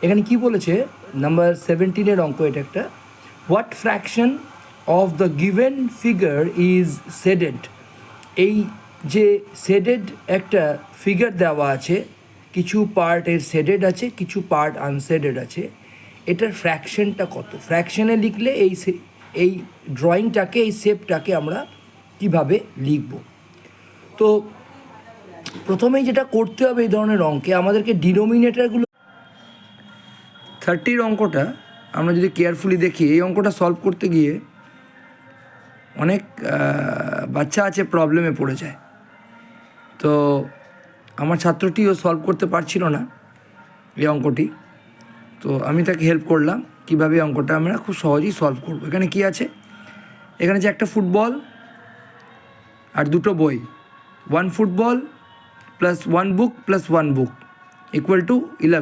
এখানে কি বলেছে, নাম্বার 17 অঙ্ক এটা একটা, what fraction of the given figure is shaded. এই যে শেডেড একটা ফিগার দেওয়া আছে, কিছু পার্ট এর শেডেড আছে, কিছু পার্ট আনশেডেড আছে, এটার ফ্র্যাকশনটা কত? ফ্র্যাকশনে লিখলে এই ড্রয়িংটাকে, এই শেপটাকে আমরা কিভাবে লিখব? তো প্রথমেই যেটা করতে হবে এই ধরনের অঙ্কে, আমাদেরকে ডিনোমিনেটরগুলো 30 অঙ্কটা আমরা যদি কেয়ারফুলি দেখি, এই অঙ্কটা সলভ করতে গিয়ে অনেক বাচ্চা আছে প্রবলেমে পড়ে যায়। তো আমার ছাত্রটিও সলভ করতে পারছিল না এই অঙ্কটি, তো আমি তাকে হেল্প করলাম কীভাবে অঙ্কটা আমরা খুব সহজেই সলভ করব। এখানে কি আছে? এখানে যে একটা ফুটবল আর দুটো বই, 1 football plus 1 book plus 1 book equal to 11।